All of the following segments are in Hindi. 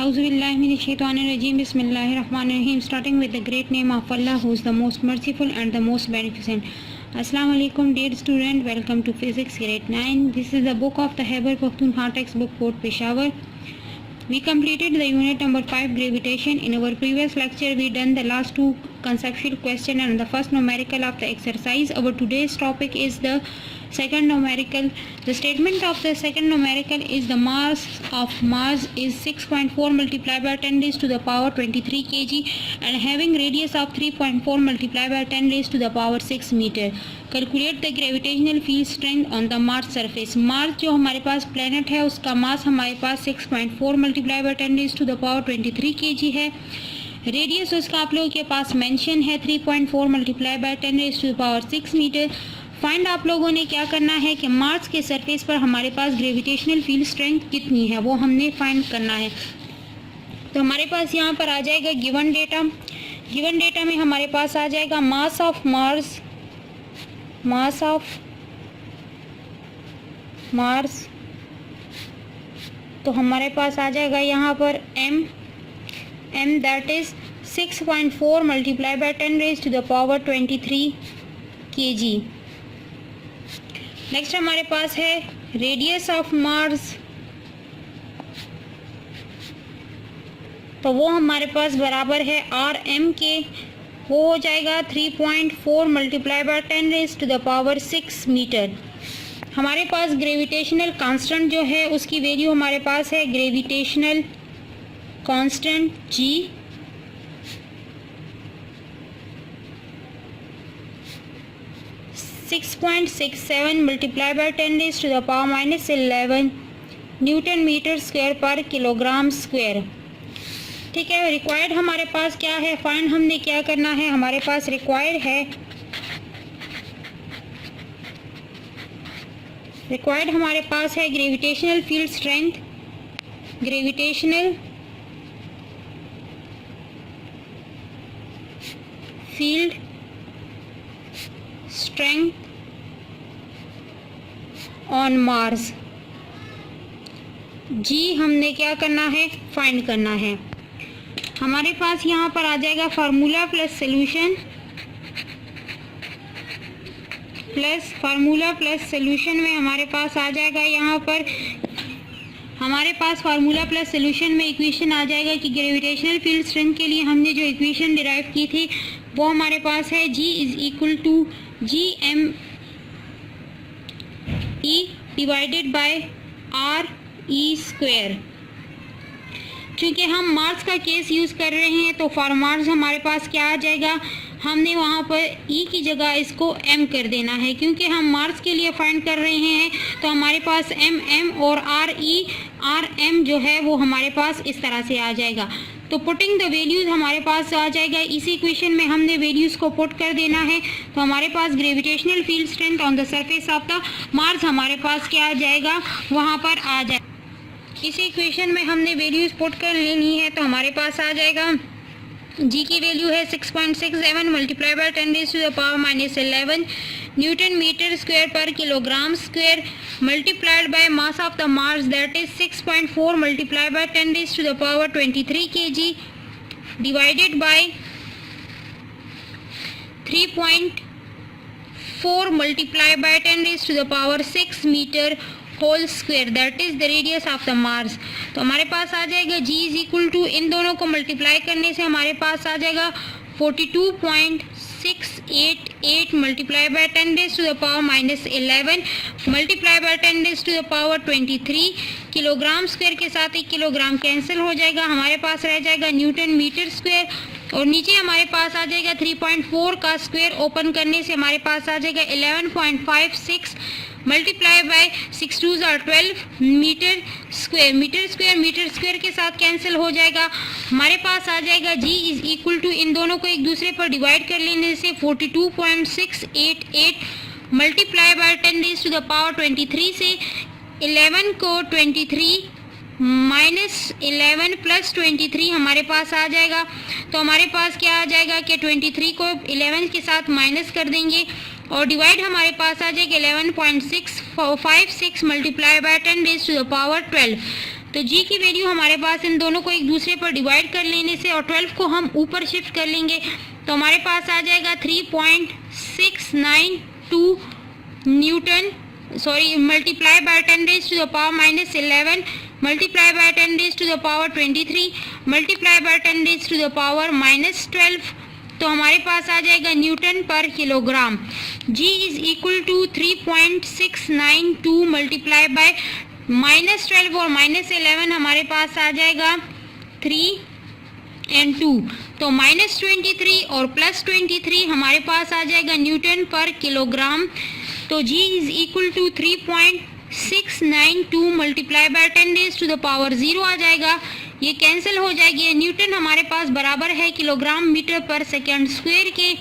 Auzubillahiminash-shaytanir-rajim. Bismillahir-rahmanir-rahim. Starting with the great name of Allah, who is the most merciful and the most beneficent. Assalamu alaikum, dear student. Welcome to Physics Grade 9. This is the book of the Khyber Pakhtunkhwa textbook, Port Peshawar. We completed the unit number 5, gravitation. In our previous lecture, we done the last two conceptual question and the first numerical of the exercise. Our today's topic is the second numerical. The statement of the second numerical is the mass of Mars is 6.4 multiplied by 10 raised to the power 23 kg and having radius of 3.4 multiplied by 10 raised to the power 6 meter. Calculate the gravitational field strength on the Mars surface. Mars जो हमारे पास प्लेनेट है उसका मास हमारे पास 6.4 multiply by 10 raise to the power 23 kg है. रेडियस उसका आप लोगों के पास मेंशन है 3.4 multiply by 10 raise to the power 6 metre. Find आप लोगों ने क्या करना है कि मार्स के सरफेस पर हमारे पास ग्रेविटेशनल फील्ड स्ट्रेंथ कितनी है वो हमने फाइंड करना है. तो हमारे पास यहाँ पर आ जाएगा गिवन डेटा. गिवन डेटा में हमारे पास आ जाएगा मास ऑफ मार्स. तो हमारे पास आ जाएगा यहाँ पर m that is 6.4 multiply by 10 raise to the power 23 kg. Next हमारे पास है रेडियस ऑफ मार्स. तो वो हमारे पास बराबर है rm के. वो हो जाएगा 3.4 multiply by 10 raise to the power 6 metre. हमारे पास ग्रेविटेशनल कांस्टेंट जो है उसकी वैल्यू हमारे पास है gravitational constant g 6.67 multiply by 10 raise to the power -11 newton metre square पर किलोग्राम स्क्वायर. ठीक है. रिक्वायर्ड हमारे पास क्या है, फाइंड हमने क्या करना है, हमारे पास रिक्वायर्ड हमारे पास है gravitational field strength. Gravitational field strength on Mars. जी हमने क्या करना है, फाइंड करना है. हमारे पास यहाँ पर आ जाएगा फार्मूला प्लस सॉल्यूशन में हमारे पास आ जाएगा यहाँ पर हमारे पास फार्मूला प्लस सॉल्यूशन में इक्वेशन आ जाएगा कि ग्रेविटेशनल फील्ड स्ट्रेंथ के लिए हमने जो इक्वेशन डिराइव की थी वो हमारे पास है G is equal to GME divided by RE square. चूँकि हम मार्स का केस यूज़ कर रहे हैं तो फॉर मार्स हमारे पास क्या आ जाएगा, हमने वहाँ पर E की जगह इसको M कर देना है. क्योंकि हम मार्स के लिए फाइंड कर रहे हैं तो हमारे पास M और RM जो है वो हमारे पास इस तरह से आ जाएगा. तो पुटिंग द वैल्यूज़ हमारे पास आ जाएगा. इसी इक्वेशन में हमने वैल्यूज़ को पुट कर देना है. तो हमारे पास gravitational field strength on the surface of the Mars हमारे पास क्या आ जाएगा, वहाँ पर आ जाएगा. इसी इक्वेशन में हमने वैल्यूज़ पुट कर लेनी है. तो हमारे पास आ जाएगा जी की वैल्यू है 6.67 multiply by 10 raise to the power -11 newton metre square पर kilogram square multiplied by mass of the Mars that is 6.4 multiply by 10 raise to the power 23 kg divided by 3.4 multiply by 10 raise to the power 6 metre whole square that is the radius of the Mars. तो हमारे पास आ जाएगा G इज इक्वल टू, इन दोनों को मल्टीप्लाई करने से हमारे पास आ जाएगा 42.688 multiply by 10 raise to the power -11 multiply by 10 raise to the power 23 kilogram square के साथ 1 किलोग्राम कैंसिल हो जाएगा. हमारे पास रह जाएगा न्यूटन मीटर स्क्वायर और नीचे हमारे पास आ जाएगा 3.4 का स्क्वायर ओपन करने से हमारे पास आ जाएगा 11.56 multiply by 6 2 are 12 metre square के साथ कैंसिल हो जाएगा. हमारे पास आ जाएगा G इज इक्वल टू, इन दोनों को एक दूसरे पर डिवाइड कर लेने से 42.688 multiply by 10 raise to the power 23 से 11 को 23 -11 + 23 हमारे पास आ जाएगा. तो हमारे पास क्या आ जाएगा कि 23 को 11 के साथ माइनस कर देंगे और डिवाइड हमारे पास आ जाएगा 11.656 multiply by 10 raise to the power 12. तो जी की वैल्यू हमारे पास इन दोनों को एक दूसरे पर डिवाइड कर लेने से और 12 को हम ऊपर शिफ्ट कर लेंगे तो हमारे पास आ जाएगा 3.692 newton multiply by 10 raise to the power -11 multiply by 10 raise to the power 23 multiply by 10 raise to the power -12 तो हमारे पास आ जाएगा न्यूटन पर kilogram. G is equal to 3.692 multiply by -12 और -11 हमारे पास आ जाएगा 3 और 2 तो -23 और +23 हमारे पास आ जाएगा न्यूटन पर किलोग्राम। तो G is equal to 3.692 multiply by 10 raise to the power 0 आ जाएगा, ये कैंसिल हो जाएगी। न्यूटन हमारे पास बराबर है किलोग्राम मीटर पर सेकंड स्क्वायर के।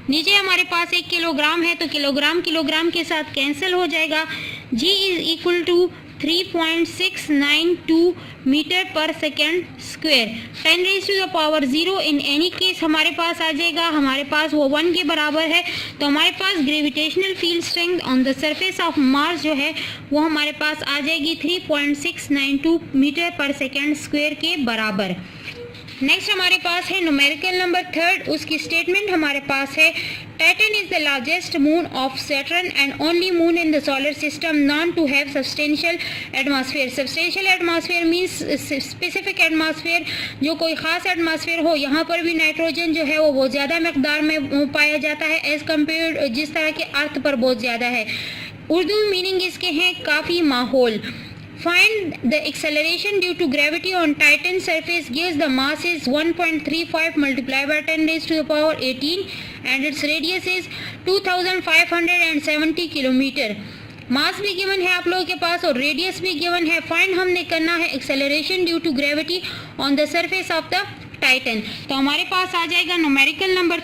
नीचे हमारे पास 1 किलोग्राम है तो किलोग्राम किलोग्राम के साथ कैंसिल हो जाएगा। G is equal to 3.692 metre पर second square 10 raise to the power 0 in any case हमारे पास आ जाएगा, हमारे पास वो 1 के बराबर है। तो हमारे पास gravitational field strength on the surface of Mars जो है वो हमारे पास आ जाएगी 3.692 मीटर पर सेकेंड स्क्वायर के बराबर। नेक्स्ट हमारे पास है न्यूमेरिकल नंबर 3, उसकी स्टेटमेंट हमारे पास है Titan is the largest moon of Saturn and only moon in the solar system known to have substantial atmosphere. Substantial atmosphere means specific atmosphere, जो कोई ख़ास एटमॉस्फेयर हो। यहाँ पर भी नाइट्रोजन जो है वो बहुत ज़्यादा मकदार में पाया जाता है एज़ कम्पेयर जिस तरह के अर्थ पर बहुत ज़्यादा है। उर्दू मीनिंग इसके हैं काफ़ी माहौल। Find the acceleration due to gravity on Titan's surface gives the mass is 1.35 multiplied by 10 raised to the power 18 and its radius is 2570 kilometre. Mass भी गिवन है आप लोगों के पास और रेडियस भी गिवन है। फाइंड हमने करना है acceleration due to gravity on the surface of the Titan. तो हमारे पास आ जाएगा न्यूमेरिकल नंबर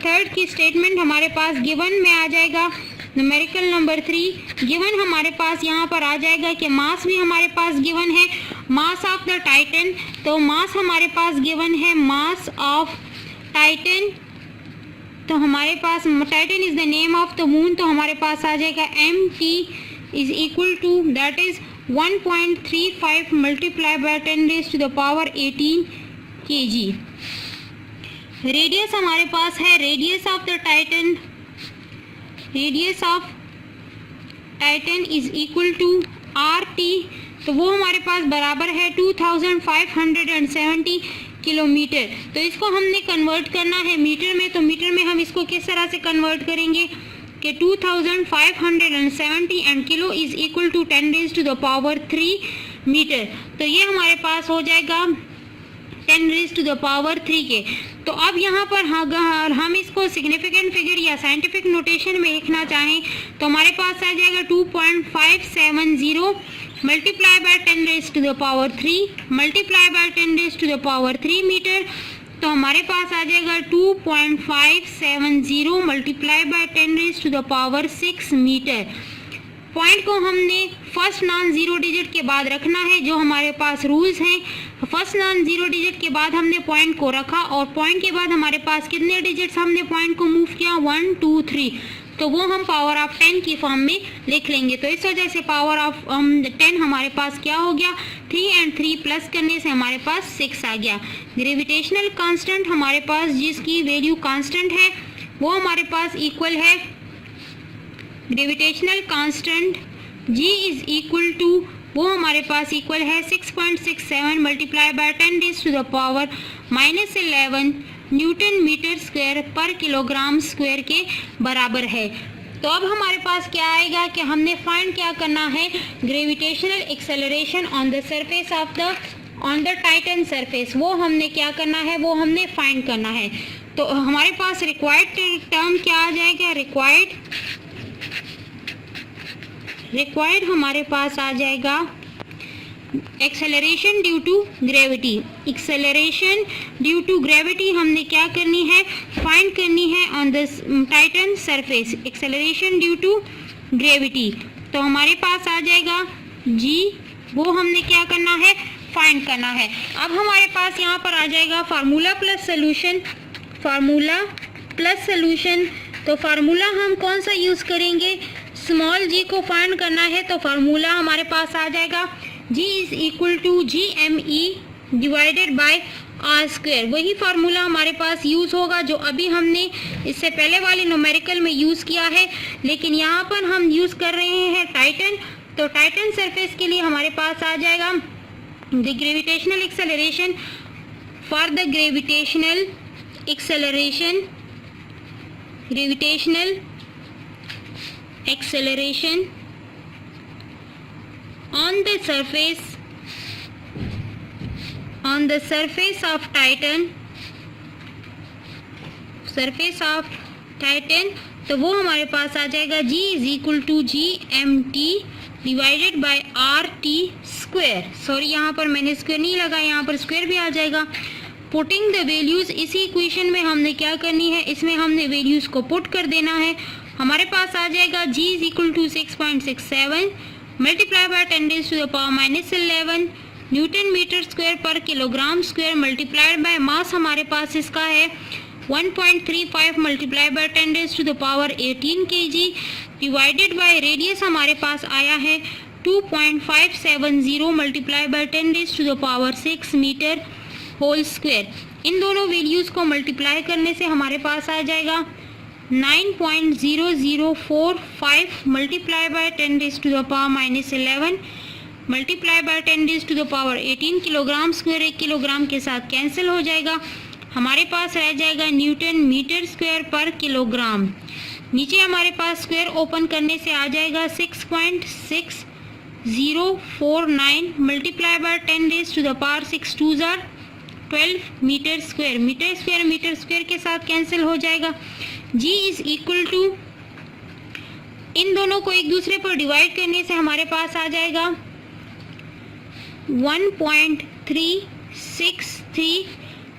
थर्ड की स्टेटमेंट हमारे पास गिवन में आ जाएगा। न्यूमेरिकल नंबर 3 गिवन हमारे पास यहाँ पर आ जाएगा कि मास भी हमारे पास गिवन है, मास ऑफ द टाइटन। तो मास हमारे पास गिवन है मास ऑफ टाइटन, तो हमारे पास Titan is the name of the moon. तो हमारे पास आ जाएगा mt is equal to that is 1.35 multiply by 10 raise to the power 18 kg। Radius हमारे पास है radius of Titan is equal to RT, तो वो हमारे पास बराबर है 2570 किलोमीटर। तो इसको हमने कन्वर्ट करना है मीटर में, तो मीटर में हम इसको किस तरह से कन्वर्ट करेंगे कि 2570 and kilo is equal to 10 raise to the power 3 metre. तो ये हमारे पास हो जाएगा 10 रेज़ टू द पावर 3 के। तो अब यहाँ पर हम इसको सिग्निफिकेंट फिगर या साइंटिफिक नोटेशन में लिखना चाहें तो हमारे पास आ जाएगा 2.570 multiply by 10 raise to the power 3 multiply by 10 raise to the power 3 metre. तो हमारे पास आ जाएगा 2.570 multiply by 10 raise to the power 6 metre. Point को हमने फर्स्ट नॉन जीरो डिजिट के बाद रखना है, जो हमारे पास रूल्स हैं। फर्स्ट नॉन जीरो डिजिट के बाद हमने पॉइंट को रखा और पॉइंट के बाद हमारे पास कितने डिजिट्स हमने पॉइंट को मूव किया 1 2 3, तो वो हम पावर ऑफ 10 की फॉर्म में लिख लेंगे। तो इस वजह से पावर ऑफ 10 हमारे पास क्या हो गया 3 एंड 3 प्लस करने से हमारे पास 6 आ गया। ग्रेविटेशनल कांस्टेंट हमारे पास जिसकी वैल्यू कांस्टेंट है वो हमारे पास इक्वल है gravitational constant G is equal to वो हमारे पास इक्वल है 6.67 multiply by 10 raise to the power -11 newton metre square पर किलोग्राम स्क्वायर के बराबर है। तो अब हमारे पास क्या आएगा कि हमने फाइंड क्या करना है gravitational acceleration on the surface of the Titan surface, वो हमने क्या करना है वो हमने फाइंड करना है। तो हमारे पास रिक्वायर्ड टर्म क्या आ जाएगा रिक्वायर्ड हमारे पास आ जाएगा acceleration due to gravity. Acceleration due to gravity हमने क्या करनी है फाइंड करनी है on the Titan surface, acceleration due to gravity. तो हमारे पास आ जाएगा G, वो हमने क्या करना है फाइंड करना है। अब हमारे पास यहाँ पर आ जाएगा फार्मूला प्लस सोल्यूशन। तो फार्मूला हम कौन सा यूज़ करेंगे स्मॉल जी को फाइंड करना है तो फार्मूला हमारे पास आ जाएगा G is equal to GME divided by R square. वही फार्मूला हमारे पास यूज़ होगा जो अभी हमने इससे पहले वाले न्यूमेरिकल में यूज़ किया है, लेकिन यहाँ पर हम यूज़ कर रहे हैं टाइटन। तो टाइटन सरफेस के लिए हमारे पास आ जाएगा the gravitational acceleration for the gravitational acceleration on the surface of Titan, तो वो हमारे पास आ जाएगा G is equal to GMT divided by RT square. Sorry, यहाँ पर मैंने स्क्वायर नहीं लगा, यहाँ पर स्क्वायर भी आ जाएगा। पुटिंग द वैल्यूज, इसी इक्वेशन में हमने क्या करनी है, इसमें हमने वैल्यूज को पुट कर देना है। हमारे पास आ जाएगा G is equal to 6.67 multiply by 10⁻⁻11 newton metre square पर kilogram square multiplied by mass हमारे पास इसका है 1.35 multiply by 10⁻18 kg divided by radius हमारे पास आया है 2.570 multiply by 10⁻6 metre whole square. इन दोनों वैल्यूज़ को मल्टीप्लाई करने से हमारे पास आ जाएगा 9.0045 multiply by 10⁻11 multiply by 10⁻18 kilogram square. 1 kilogram के साथ कैंसिल हो जाएगा, हमारे पास रह जाएगा न्यूटन मीटर स्क्वायर पर किलोग्राम। नीचे हमारे पास स्क्वायर ओपन करने से आ जाएगा 6.6049 multiply by 10⁻6 2 12 metre square. Metre square के साथ कैंसिल हो जाएगा। G इज इक्वल टू, इन दोनों को एक दूसरे पर डिवाइड करने से हमारे पास आ जाएगा 1.363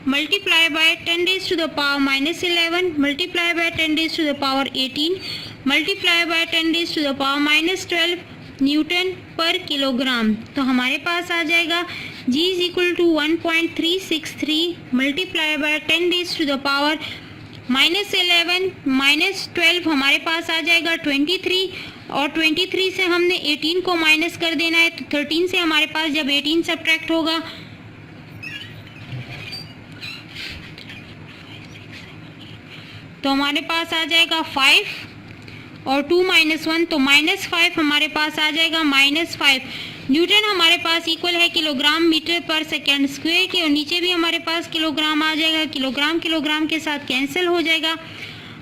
multiply bye 10⁻11 multiply by 10⁻18 multiply by 10⁻12 newton पर किलोग्राम। तो हमारे पास आ जाएगा G is equal to 1.363 multiply bye 10⁻11 -12 हमारे पास आ जाएगा 23, और 23 से हमने 18 को माइनस कर देना है, तो 13 से हमारे पास जब 18 सब्ट्रैक्ट होगा तो हमारे पास आ जाएगा 5 और 2 - 1 तो -5 हमारे पास आ जाएगा -5 न्यूटन हमारे पास इक्वल है किलोग्राम मीटर पर सेकेंड स्क्वायर के, और नीचे भी हमारे पास किलोग्राम आ जाएगा। किलोग्राम के साथ कैंसिल हो जाएगा।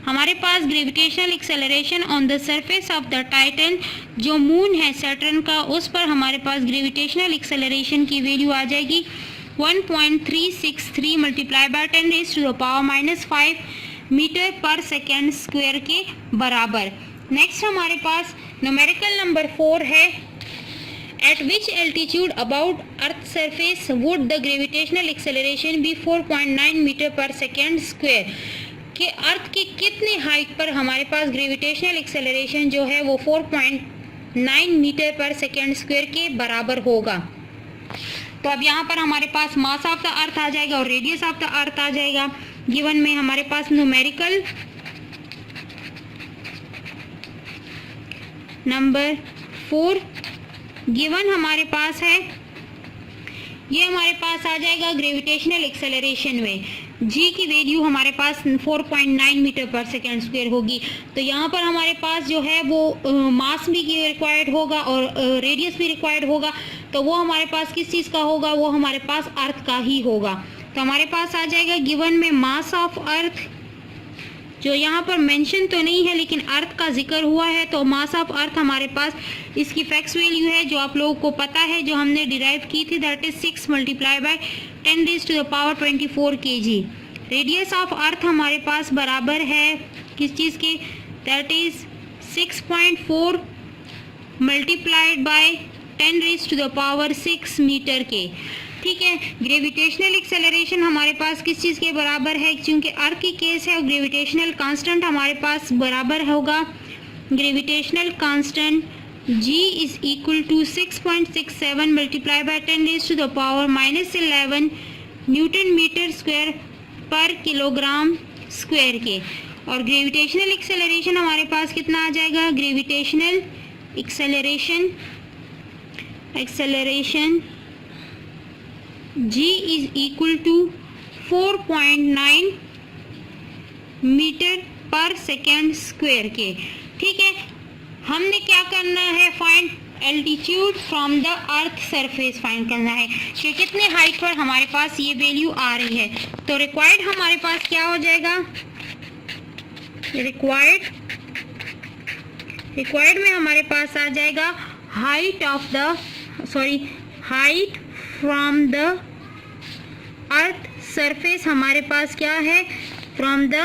हमारे पास gravitational acceleration on the surface of the Titan, जो मून है सैटर्न का, उस पर हमारे पास ग्रेविटेशनल एक्सेलरेशन की वैल्यू आ जाएगी 1.363 मल्टीप्लाई बाय 10⁻5 मीटर पर सेकेंड स्क्वायर के बराबर। नेक्स्ट हमारे पास न्यूमेरिकल नंबर 4 है, At which altitude about Earth's surface would the gravitational acceleration be 4.9 metre पर सेकेंड स्क्वायर? कि अर्थ की कितने हाइट पर हमारे पास ग्रेविटेशनल एक्सेलरेशन जो है वो 4.9 मीटर पर सेकेंड स्क्वायर के बराबर होगा। तो अब यहाँ पर हमारे पास मास ऑफ द अर्थ आ जाएगा और रेडियस ऑफ द अर्थ आ जाएगा। गिवन में हमारे पास न्यूमेरिकल नंबर 4 गिवन हमारे पास है, ये हमारे पास आ जाएगा ग्रेविटेशनल एक्सेलरेशन में G की वैल्यू हमारे पास 4.9 मीटर पर सेकेंड स्क्वायर होगी। तो यहाँ पर हमारे पास जो है वो मास भी रिक्वायर्ड होगा और रेडियस भी रिक्वायर्ड होगा, तो वो हमारे पास किस चीज़ का होगा, वो हमारे पास अर्थ का ही होगा। तो हमारे पास आ जाएगा गिवन में मास ऑफ अर्थ, जो यहाँ पर मेंशन तो नहीं है लेकिन अर्थ का जिक्र हुआ है, तो मास ऑफ अर्थ हमारे पास इसकी फैक्स वैल्यू है जो आप लोगों को पता है, जो हमने डिराइव की थी, that is 6 multiply by 10⁻24 kg। Radius of earth हमारे पास बराबर है किस चीज़ के, that is 6.4 multiplied by 10⁻6 metre के। ठीक है, ग्रेविटेशनल एक्सेलरेशन हमारे पास किस चीज़ के बराबर है, क्योंकि अर्थ की केस है और ग्रेविटेशनल कांस्टेंट हमारे पास बराबर होगा, gravitational constant G is equal to 6.67 multiply by 10⁻11 newton metre square पर किलोग्राम स्क्वायर के। और ग्रेविटेशनल एक्सेलरेशन हमारे पास कितना आ जाएगा, gravitational acceleration g is equal to 4.9 metre पर सेकेंड स्क्वायर के। ठीक है, हमने क्या करना है, find altitude from the earth surface find करना है कि कितने हाइट पर हमारे पास ये वैल्यू आ रही है। तो रिक्वायर्ड हमारे पास क्या हो जाएगा, रिक्वायर्ड में हमारे पास आ जाएगा height from the earth surface, हमारे पास क्या है, फ्रॉम द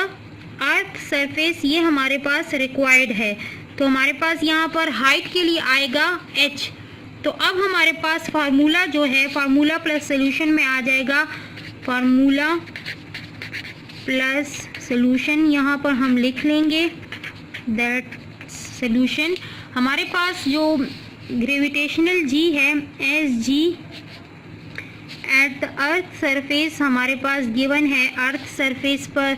अर्थ सरफेस, ये हमारे पास रिक्वायर्ड है। तो हमारे पास यहाँ पर हाइट के लिए आएगा h। तो अब हमारे पास फार्मूला जो है, फार्मूला प्लस सोल्यूशन में आ जाएगा, फार्मूला प्लस सोल्यूशन यहाँ पर हम लिख लेंगे दैट सोल्यूशन। हमारे पास जो ग्रेविटेशनल g है, as G at the earth surface हमारे पास गिवन है, अर्थ सरफेस पर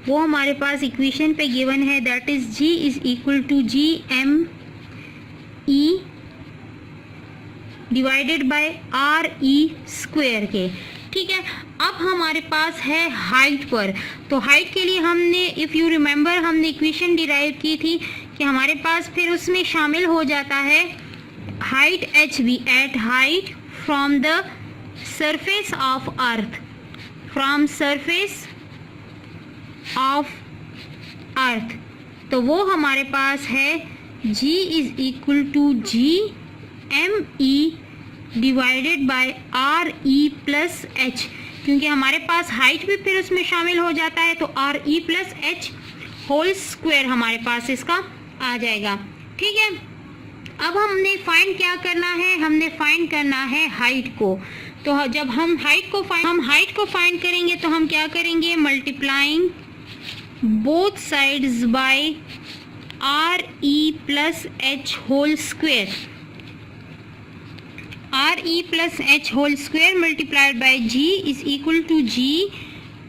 वो हमारे पास इक्वेशन पे गिवन है, that is g is equal to G M E divided by R E square के। ठीक है, अब हमारे पास है हाइट पर। तो हाइट के लिए हमने, इफ़ यू रिमेंबर, हमने इक्वेशन डिराइव की थी कि हमारे पास फिर उसमें शामिल हो जाता है height H V, at height from the surface of earth, from surface of earth. तो वो हमारे पास है g is equal to G M E divided by R E plus H, क्योंकि हमारे पास हाइट भी फिर उसमें शामिल हो जाता है, तो R E plus H whole square हमारे पास इसका आ जाएगा। ठीक है, अब हमने फाइंड क्या करना है, हमने फाइंड करना है हाइट को। तो जब हम हाइट को फाइंड करेंगे तो हम क्या करेंगे, multiplying both sides by R E plus H whole square, R E plus H whole square multiplied by G is equal to G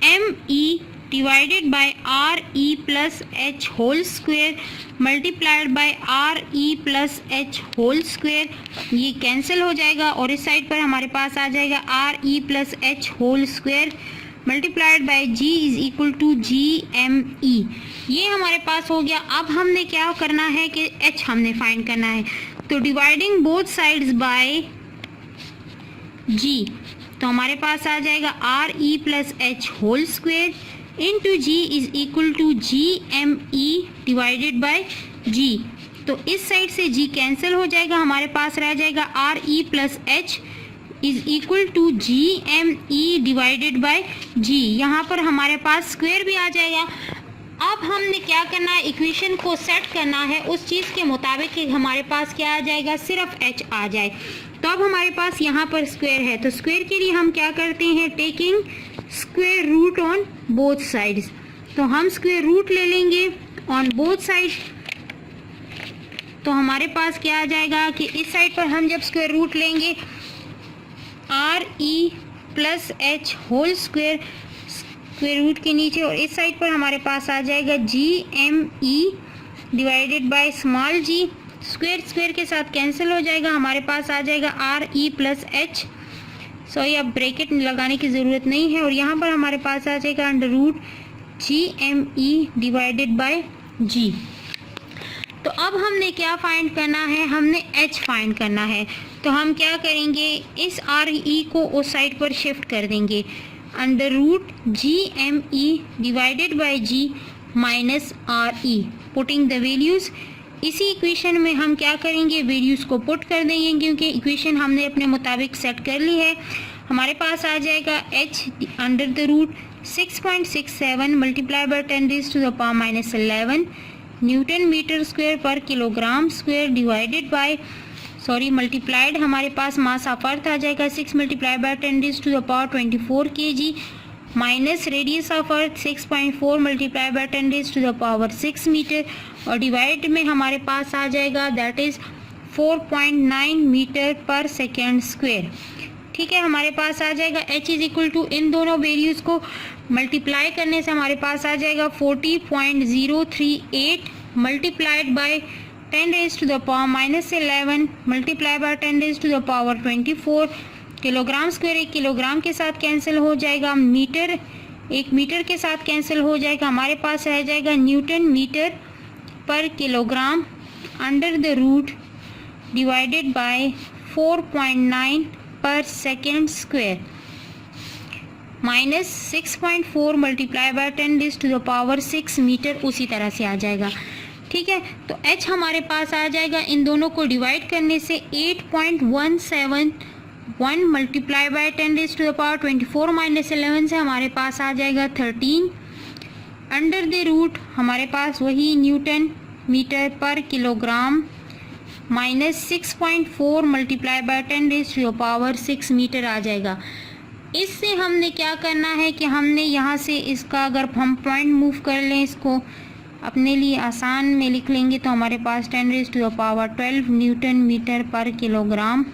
M E divided by R E plus H whole square multiplied by R E plus H whole square. ये कैंसिल हो जाएगा और इस साइड पर हमारे पास आ जाएगा R E plus H whole square multiplied by G is equal to G M E. ये हमारे पास हो गया। अब हमने क्या करना है कि एच हमने फाइंड करना है, तो dividing both sides by G, तो हमारे पास आ जाएगा R E plus H whole square into G is equal to G M E divided by G. तो इस साइड से जी कैंसिल हो जाएगा, हमारे पास रह जाएगा R E plus H is equal to G M E divided by G. यहाँ पर हमारे पास स्क्वायर भी आ जाएगा। अब हमने क्या करना है, इक्वेशन को सेट करना है उस चीज़ के मुताबिक कि हमारे पास क्या आ जाएगा, सिर्फ एच आ जाए। तो अब हमारे पास यहाँ पर स्क्वायर है, तो स्क्वायर के लिए हम क्या करते हैं, taking square root on both sides. तो हम स्क्वायर रूट ले लेंगे ऑन बोथ साइड। तो हमारे पास क्या आ जाएगा कि इस साइड पर हम जब स्क्वायर रूट लेंगे R E plus H whole square square root के नीचे, और इस साइड पर हमारे पास आ जाएगा G M E divided by small G. Square square के साथ कैंसिल हो जाएगा, हमारे पास आ जाएगा R E plus H, sorry अब ब्रैकेट लगाने की ज़रूरत नहीं है, और यहाँ पर हमारे पास आ जाएगा under root G M E divided by G. तो अब हमने क्या फाइंड करना है, हमने h फाइंड करना है। तो हम क्या करेंगे, इस आर ई को उस साइड पर शिफ्ट कर देंगे, under root G M E divided by G minus R E, putting the values. इसी इक्वेशन में हम क्या करेंगे, वैल्यूज़ को पुट कर देंगे, क्योंकि इक्वेशन हमने अपने मुताबिक सेट कर ली है। हमारे पास आ जाएगा h under the root 6.67 multiply by 10⁻⁻11 newton metre square पर kilogram square divided by multiplied हमारे पास मास ऑफ अर्थ आ जाएगा 6 multiply by 10⁻24 kg minus radius of earth 6.4 multiply by 10⁻6 metre, और डिवाइड में हमारे पास आ जाएगा दैट इज़ 4.9 मीटर पर सेकेंड स्क्वायर। ठीक है, हमारे पास आ जाएगा h इज इक्वल टू, इन दोनों वैल्यूज़ को मल्टीप्लाई करने से हमारे पास आ जाएगा 40.038 multiplied by 10 raise to the power -11 multiply by 10 raise to the power 24 kilogram square. एक किलोग्राम के साथ कैंसिल हो जाएगा, मीटर एक मीटर के साथ कैंसिल हो जाएगा, हमारे पास रह जाएगा न्यूटन मीटर पर kilogram under the root divided by 4.9 पर second square minus 6.4 multiply by 10 raise to the power 6 metre उसी तरह से आ जाएगा। ठीक है, तो h हमारे पास आ जाएगा, इन दोनों को डिवाइड करने से 8.171 multiply by 10 raise to the power 24 minus 11 से हमारे पास आ जाएगा 13 अंडर द रूट, हमारे पास वही न्यूटन मीटर पर kilogram minus 6.4 multiply by 10 raise to the power 6 metre आ जाएगा। इससे हमने क्या करना है कि हमने यहाँ से इसका अगर हम पॉइंट मूव कर लें, इसको अपने लिए आसान में लिख लेंगे तो हमारे पास 10 raise to the power 12 newton metre पर kilogram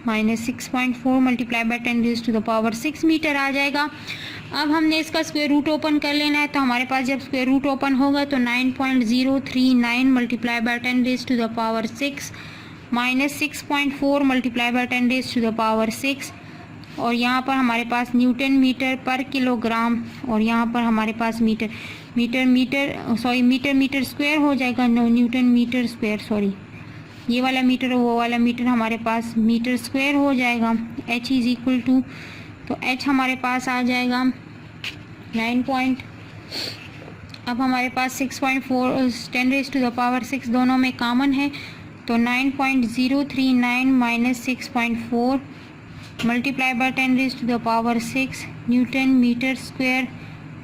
minus 6.4 multiply by 10 raise to the power 6 metre आ जाएगा। अब हमने इसका स्क्वायर रूट ओपन कर लेना है, तो हमारे पास जब स्क्वायर रूट ओपन होगा तो 9.039 multiply by 10 raise to the power 6 minus 6.4 multiply by 10 raise to the power 6, और यहाँ पर हमारे पास न्यूटन मीटर पर किलोग्राम, और यहाँ पर हमारे पास मीटर मीटर स्क्वायर हो जाएगा, न्यूटन मीटर स्क्वायर, सॉरी ये वाला मीटर वो वाला मीटर हमारे पास मीटर स्क्वायर हो जाएगा। h इज इक्वल टू, तो h हमारे पास आ जाएगा 9 अब हमारे पास 6.4 10 रेज़ टू द पावर 6 दोनों में कॉमन है, तो 9.039 minus 6.4 multiply by 10 raise to the power 6 newton metre square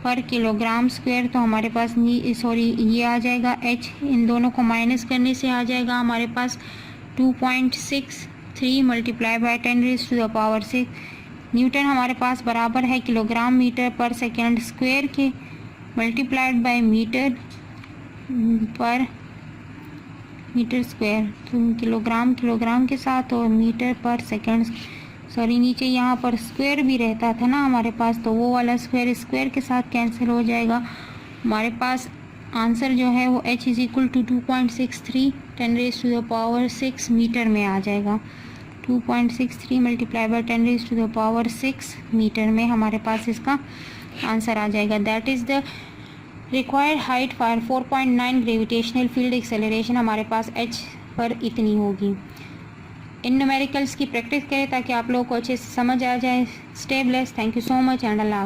पर किलोग्राम स्क्वायर, तो हमारे पास ये आ जाएगा h, इन दोनों को माइनस करने से आ जाएगा हमारे पास 2.63 multiply by 10 raise to the power 6 newton हमारे पास बराबर है किलोग्राम मीटर पर सेकेंड स्क्वायर के मल्टीप्लाइड बाय मीटर पर मीटर स्क्वायर, तो किलोग्राम के साथ और मीटर पर सेकेंड, सॉरी नीचे यहाँ पर स्क्वायर भी रहता था ना हमारे पास, तो वो वाला स्क्वायर के साथ कैंसिल हो जाएगा। हमारे पास आंसर जो है वो h is equal to 2.63 10 raise to the power 6 metre में आ जाएगा। 2.63 multiply by 10 raise to the power 6 metre में हमारे पास इसका आंसर आ जाएगा। That is the required height for 4.9 gravitational field acceleration, हमारे पास h पर इतनी होगी। इन न्यूमेरिकल्स की प्रैक्टिस करें ताकि आप लोगों को अच्छे से समझ आ जाए। Stay blessed, thank you so much and Allah.